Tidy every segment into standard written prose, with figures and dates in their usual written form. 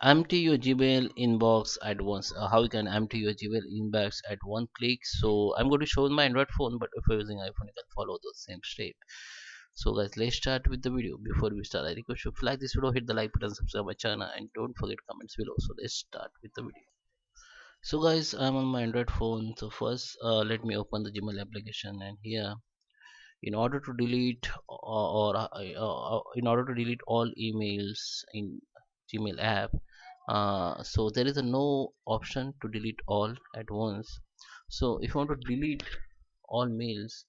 empty your Gmail inbox at once. How you can empty your Gmail inbox at one click. So I'm going to show my Android phone, but if you're using iPhone, you can follow the same step. So guys, let's start with the video. Before we start, I request you to like this video, hit the like button, subscribe my channel, and don't forget comments below. So let's start with the video. So guys, I'm on my Android phone. So first, let me open the Gmail application, and here, in order to delete in order to delete all emails in Gmail app, so there is a no option to delete all at once. So if you want to delete all mails,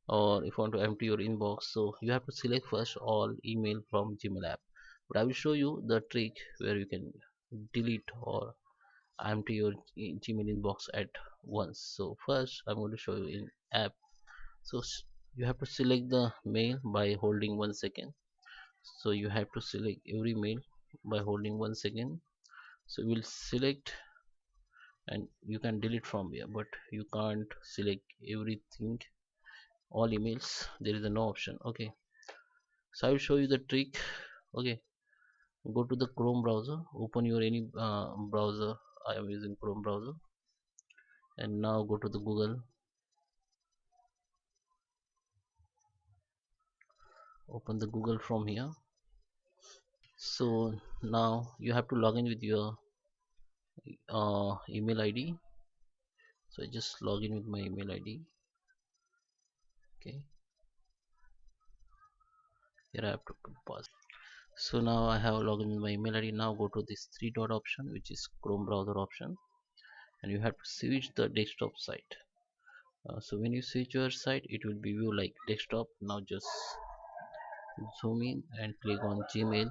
or if you want to empty your inbox, so you have to select first all email from Gmail app. But I will show you the trick where you can delete or empty your Gmail inbox at once. So first I'm going to show you in app. So you have to select the mail by holding 1 second. So you have to select every mail by holding 1 second. So you will select, and you can delete from here, but you can't select everything, all emails. There is a no option. Okay, so I will show you the trick. Okay, go to the Chrome browser, open your any browser. I am using Chrome browser, and now go to the Google, open the Google from here. So now you have to log in with your email ID. So I just log in with my email ID. Okay, here I have to put password. So now I have logged in with my email ID. Now go to this three dot option, which is Chrome browser option, and you have to switch the desktop site. So when you switch your site, it will be view like desktop. Now just zoom in and click on Gmail.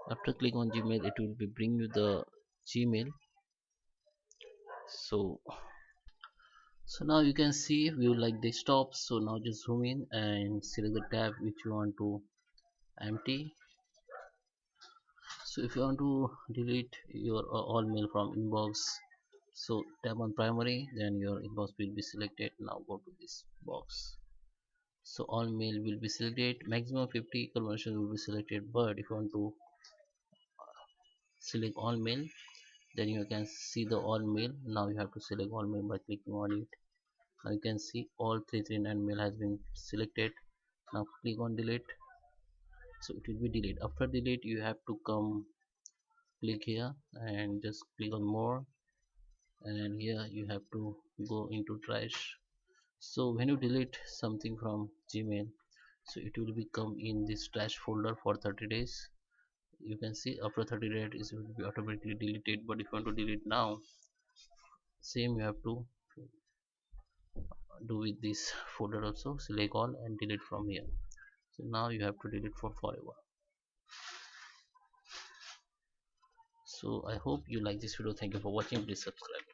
After click on Gmail, it will be bring you the Gmail. So now you can see view like desktop. So now just zoom in and select the tab which you want to empty. So if you want to delete your all mail from inbox, so tap on primary, then your inbox will be selected. Now go to this box. So all mail will be selected, maximum 50 conversion will be selected. But if you want to select all mail, then you can see the all mail. Now you have to select all mail by clicking on it. Now you can see all 339 mail has been selected. Now click on delete, so it will be delete. After delete, you have to come, click here and just click on more, and here you have to go into trash. So when you delete something from Gmail, so it will become in this trash folder for 30 days. You can see after 30 days it will be automatically deleted. But if you want to delete now, same you have to do with this folder also. Select all and delete from here. So now you have to delete for forever. So I hope you like this video. Thank you for watching. Please subscribe.